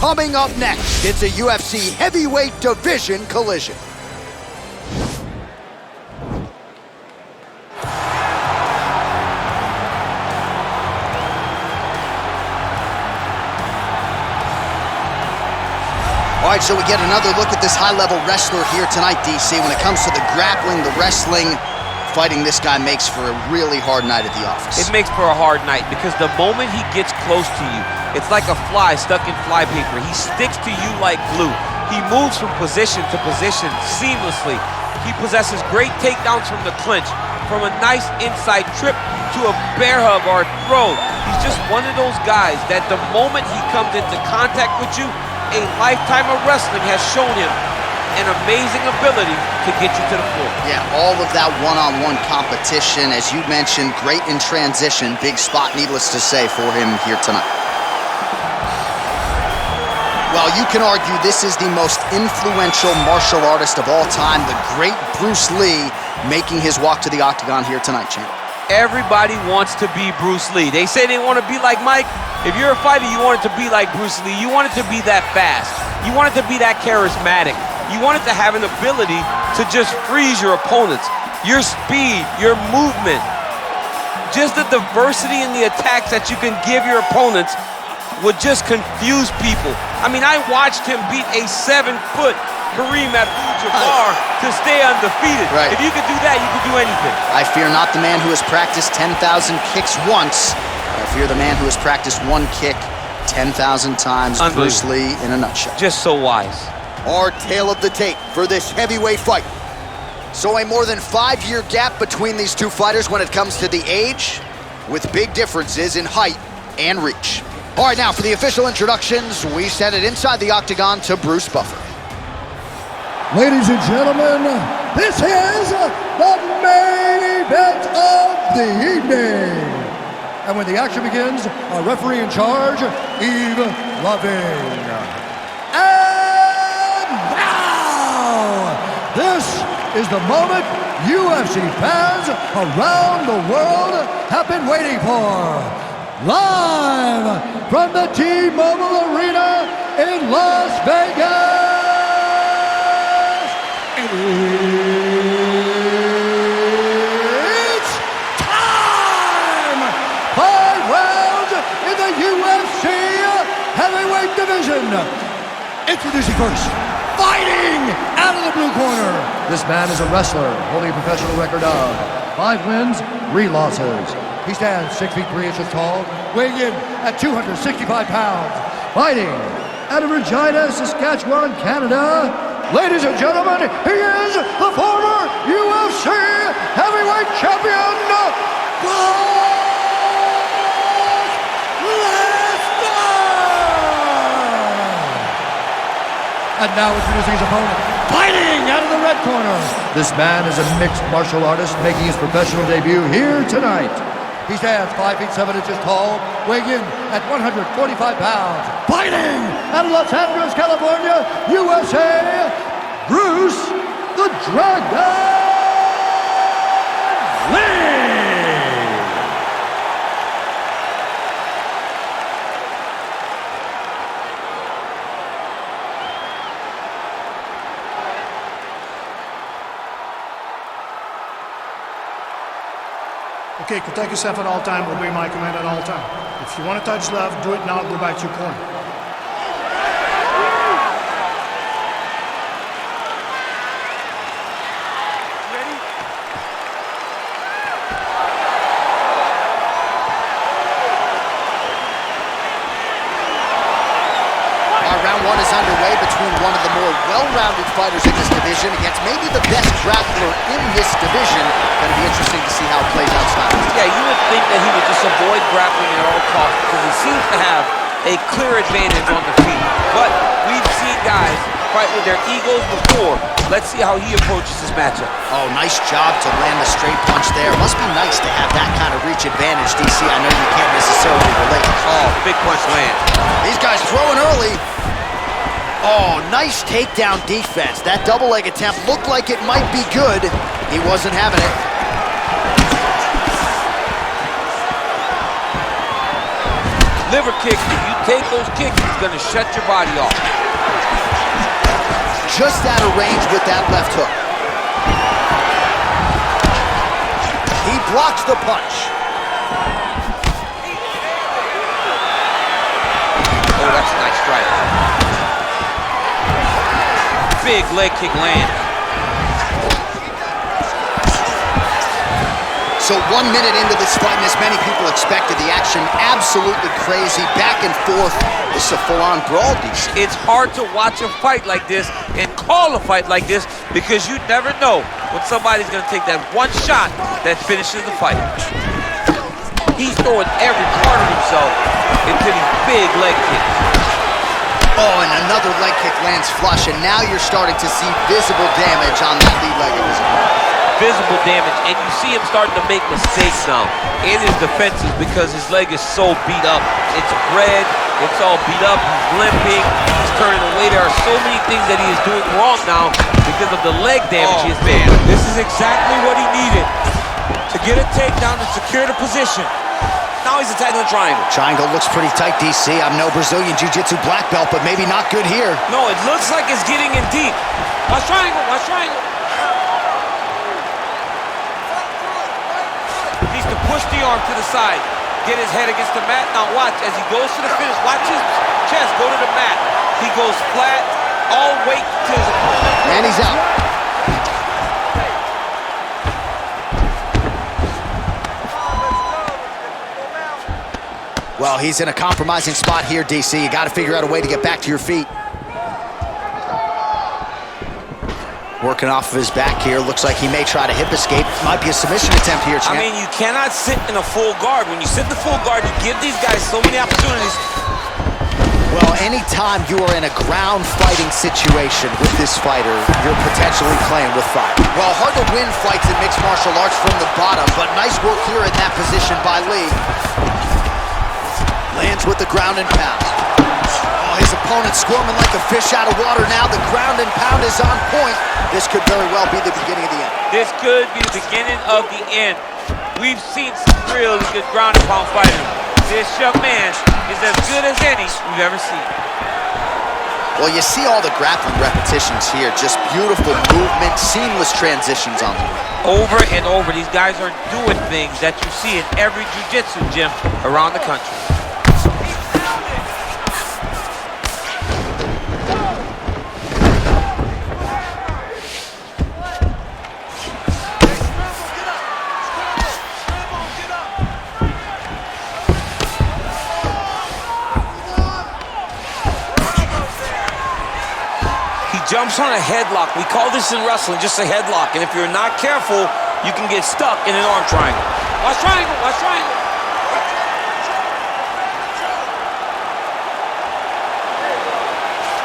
Coming up next, it's a UFC heavyweight division collision. All right, so we get another look at this high-level wrestler here tonight, DC. When it comes to the grappling, the wrestling, fighting this guy makes for a really hard night at the office. It makes for a hard night because the moment he gets close to you, it's like a fly stuck in flypaper. He sticks to you like glue. He moves from position to position seamlessly. He possesses great takedowns from the clinch, from a nice inside trip to a bear hug or a throw. He's just one of those guys that the moment he comes into contact with you, a lifetime of wrestling has shown him an amazing ability to get you to the floor. Yeah, all of that one-on-one competition, as you mentioned, great in transition. Big spot, needless to say, for him here tonight. Well, you can argue this is the most influential martial artist of all time, the great Bruce Lee, making his walk to the octagon here tonight, champ. Everybody wants to be Bruce Lee. They say they want to be like Mike. If you're a fighter, you want it to be like Bruce Lee. You want it to be that fast. You want it to be that charismatic. You want it to have an ability to just freeze your opponents. Your speed, your movement, just the diversity in the attacks that you can give your opponents would just confuse people. I mean, I watched him beat a 7-foot Kareem Abdul-Jabbar to stay undefeated. Right. If you could do that, you could do anything. I fear not the man who has practiced 10,000 kicks once. I fear the man who has practiced one kick 10,000 times. Bruce Lee in a nutshell. Just so wise. Our tale of the tape for this heavyweight fight. So a more than 5-year gap between these two fighters when it comes to the age, with big differences in height and reach. All right, now for the official introductions, we send it inside the octagon to Bruce Buffer. Ladies and gentlemen, this is the main event of the evening. And when the action begins, our referee in charge, Yves Loving. And now, this is the moment UFC fans around the world have been waiting for. Live from the T-Mobile Arena in Las Vegas. It's time! 5 rounds in the UFC heavyweight division. Introducing first, fighting out of the blue corner. This man is a wrestler holding a professional record of 5 wins, 3 losses. He stands 6 feet 3 inches tall, weighing in at 265 pounds. Fighting out of Regina, Saskatchewan, Canada. Ladies and gentlemen, he is the former UFC heavyweight champion, Lesnar! And now introducing his opponent, fighting out of the red corner. This man is a mixed martial artist making his professional debut here tonight. He stands 5 feet 7 inches tall, weighing in at 145 pounds. Fighting out of Los Angeles, California, USA, Bruce the Dragon Lee! Okay, protect yourself at all time, obey my command at all time. If you want to touch left, do it now, go back to your corner. Ready? Round 1 is underway between one of the more well-rounded fighters in this division against maybe the best grappler in this division. Going to be interesting to see how it plays out styles. Yeah, you would think that he would just avoid grappling at all costs because he seems to have a clear advantage on the feet. But we've seen guys fight with their egos before. Let's see how he approaches this matchup. Oh, nice job to land the straight punch there. Must be nice to have that kind of reach advantage, DC. I know you can't necessarily relate. Oh, big punch land. These guys throwing early. Oh, nice takedown defense. That double leg attempt looked like it might be good. He wasn't having it. Liver kick, if you take those kicks, he's gonna shut your body off. Just out of range with that left hook. He blocks the punch. Oh, that's a nice strike. Big leg kick land. So 1 minute into this fight, and as many people expected, the action absolutely crazy, back and forth. This is a full-on brawl, DC. It's hard to watch a fight like this and call a fight like this because you never know when somebody's gonna take that one shot that finishes the fight. He's throwing every part of himself into these big leg kicks. Oh, and another leg kick lands flush, and now you're starting to see visible damage on that lead leg of his opponent. Visible damage, and you see him starting to make mistakes now in his defenses because his leg is so beat up. It's red, it's all beat up, he's limping, he's turning away. There are so many things that he is doing wrong now because of the leg damage he has made. This is exactly what he needed to get a takedown and secure the position. Now he's attacking the triangle. Triangle looks pretty tight, DC. I'm no Brazilian Jiu-Jitsu black belt, but maybe not good here. No, it looks like it's getting in deep. Watch triangle, watch triangle. Needs to push the arm to the side, get his head against the mat. Now watch, as he goes to the finish, watch his chest go to the mat. He goes flat, all weight to his opponent. And he's out. Well, he's in a compromising spot here, DC. You got to figure out a way to get back to your feet. Working off of his back here. Looks like he may try to hip escape. Might be a submission attempt here, champ. I mean, you cannot sit in a full guard. When you sit in the full guard, you give these guys so many opportunities. Well, anytime you are in a ground fighting situation with this fighter, you're potentially playing with fire. Well, hard to win fights in mixed martial arts from the bottom, but nice work here in that position by Lee. Lands with the ground and pound. Oh, his opponent squirming like a fish out of water now. The ground and pound is on point. This could very well be the beginning of the end. This could be the beginning of the end. We've seen some really good ground and pound fighters. This young man is as good as any we've ever seen. Well, you see all the grappling repetitions here. Just beautiful movement, seamless transitions on the ring. Over and over, these guys are doing things that you see in every jiu-jitsu gym around the country. Jumps on a headlock. We call this in wrestling just a headlock. And if you're not careful, you can get stuck in an arm triangle. Watch triangle, watch triangle.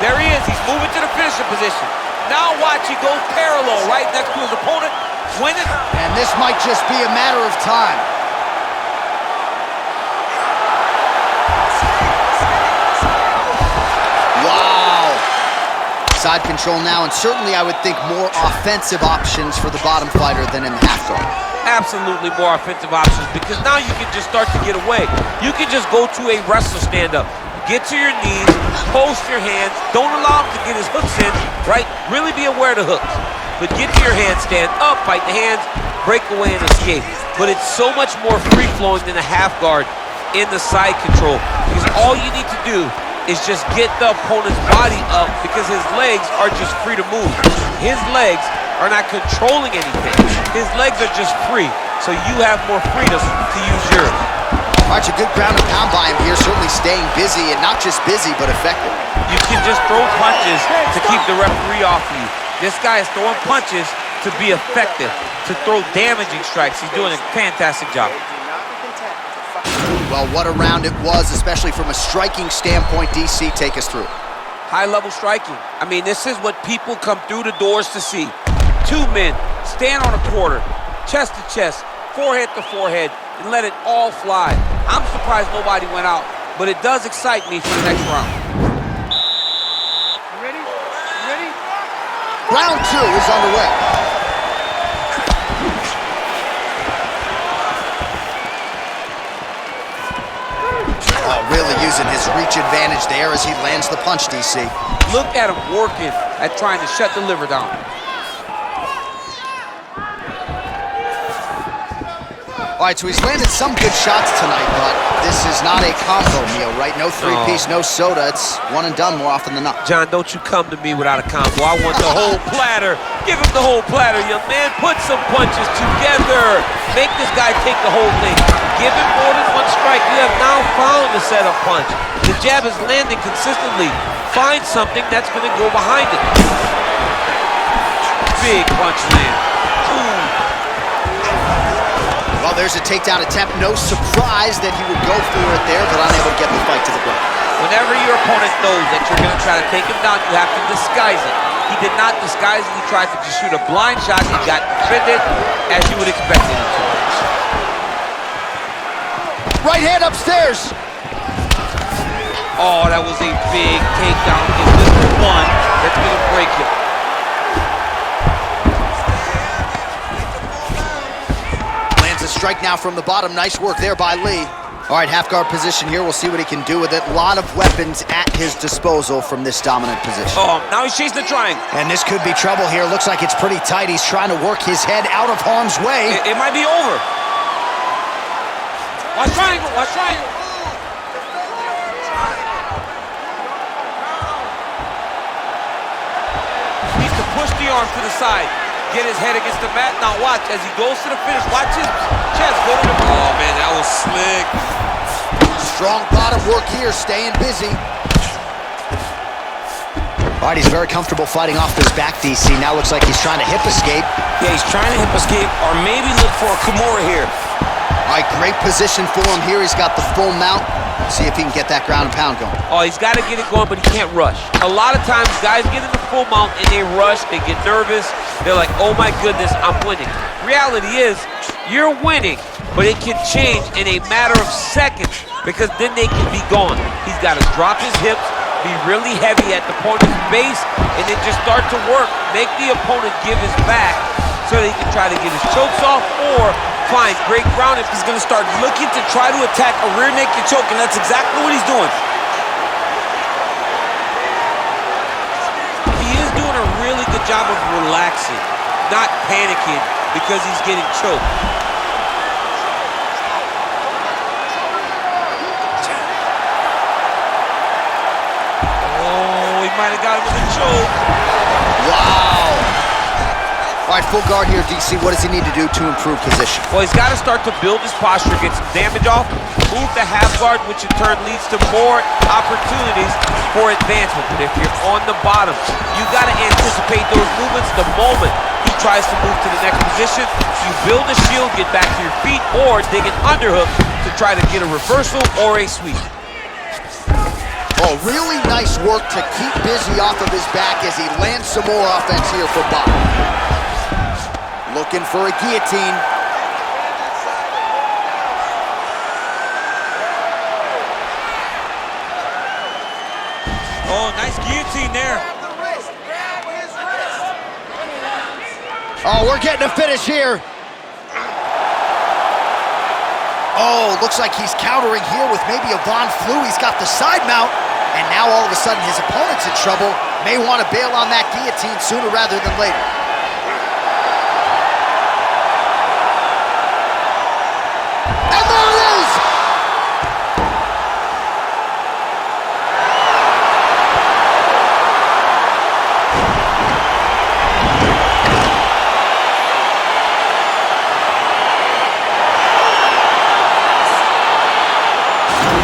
There he is. He's moving to the finisher position. Now watch, he goes parallel right next to his opponent. Win it. And this might just be a matter of time. Side control now, and certainly I would think more offensive options for the bottom fighter than in the half guard. Absolutely more offensive options because now you can just start to get away. You can just go to a wrestler stand-up. Get to your knees, post your hands, don't allow him to get his hooks in, right? Really be aware of the hooks. But get to your hands, stand up, fight the hands, break away and escape. But it's so much more free-flowing than a half guard in the side control because all you need to do is just get the opponent's body up because his legs are just free to move. His legs are not controlling anything. His legs are just free, so you have more freedom to use yours. All right, a good ground and pound by him here, certainly staying busy, and not just busy, but effective. You can just throw punches to keep the referee off of you. This guy is throwing punches to be effective, to throw damaging strikes. He's doing a fantastic job. Well, what a round it was, especially from a striking standpoint. DC, take us through. High-level striking. I mean, this is what people come through the doors to see. Two men stand on a quarter, chest to chest, forehead to forehead, and let it all fly. I'm surprised nobody went out, but it does excite me for the next round. You ready? You ready? Round two is underway. Oh, really Using his reach advantage there as he lands the punch, DC. Look at him working at trying to shut the liver down. All right, so he's landed some good shots tonight, but this is not a combo meal, right? No three-piece, no soda. It's one and done more often than not. John, don't you come to me without a combo. I want the whole platter. Give him the whole platter, young man. Put some punches together. Make this guy take the whole thing. Give him more than one strike. You have now found the setup punch. The jab is landing consistently. Find something that's going to go behind it. Big punch land. Ooh. Well, there's a takedown attempt. No surprise that he would go for it there, but unable to get the fight to the ground. Whenever your opponent knows that you're going to try to take him down, you have to disguise it. He did not disguise it. He tried to just shoot a blind shot. He got defended as you would expect him to. Right hand upstairs. Oh, that was a big takedown. Is this the one that's going to break him? Lands a strike now from the bottom. Nice work there by Lee. All right, half guard position here. We'll see what he can do with it. A lot of weapons at his disposal from this dominant position. Oh, now he's chasing the triangle. And this could be trouble here. Looks like it's pretty tight. He's trying to work his head out of harm's way. It might be over. Watch triangle, watch triangle. Needs to push the arm to the side. Get his head against the mat. Now watch, as he goes to the finish, watch his chest go to the... Oh, man, that was slick. Strong bottom work here, staying busy. All right, he's very comfortable fighting off his back, DC. Now looks like he's trying to hip escape. Yeah, he's trying to hip escape or maybe look for a Kamaru here. All right, great position for him here. He's got the full mount. See if he can get that ground and pound going. Oh, he's got to get it going, but he can't rush. A lot of times, guys get in the full mount and they rush, they get nervous. They're like, oh my goodness, I'm winning. Reality is, you're winning, but it can change in a matter of seconds because then they can be gone. He's got to drop his hips, be really heavy at the opponent's base, and then just start to work. Make the opponent give his back so that he can try to get his chokes off or find great ground. If he's going to start looking to try to attack a rear naked choke, and that's exactly what he's doing. He is doing a really good job of relaxing, not panicking because he's getting choked. Oh, he might have got him with a choke. Wow. All right, full guard here, DC. What does he need to do to improve position? Well, he's got to start to build his posture, get some damage off, move to half guard, which in turn leads to more opportunities for advancement. But if you're on the bottom, you got to anticipate those movements the moment he tries to move to the next position. You build a shield, get back to your feet, or dig an underhook to try to get a reversal or a sweep. Oh, really nice work to keep busy off of his back as he lands some more offense here for bottom. Looking for a guillotine. Oh, nice guillotine there. Oh, we're getting a finish here. Oh, looks like he's countering here with maybe a Von Flu. He's got the side mount, and now all of a sudden his opponent's in trouble. May want to bail on that guillotine sooner rather than later. And there it is!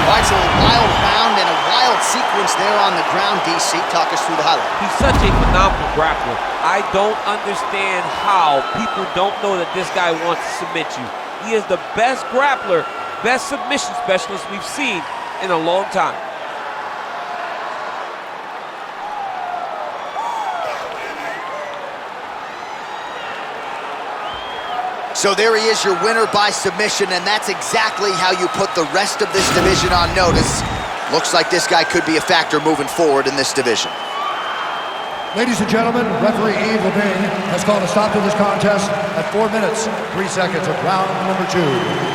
All right, so a wild round and a wild sequence there on the ground, DC. Talk us through the highlight. He's such a phenomenal grappler. I don't understand how people don't know that this guy wants to submit you. He is the best grappler, best submission specialist we've seen in a long time. So there he is, your winner by submission, and that's exactly how you put the rest of this division on notice. Looks like this guy could be a factor moving forward in this division. Ladies and gentlemen, referee Yves Levine has called a stop to this contest at 4 minutes, 3 seconds of round number 2.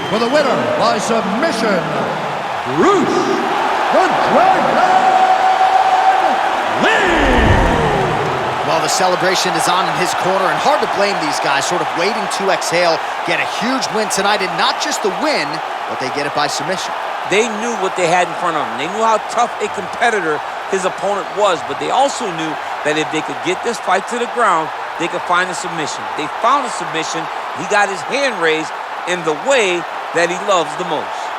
For the winner by submission, Bruce. the Dragon Lee! Well, the celebration is on in his corner, and hard to blame these guys, sort of waiting to exhale, get a huge win tonight, and not just the win, but they get it by submission. They knew what they had in front of them. They knew how tough a competitor his opponent was, but they also knew that if they could get this fight to the ground, they could find a submission. They found a submission. He got his hand raised in the way that he loves the most.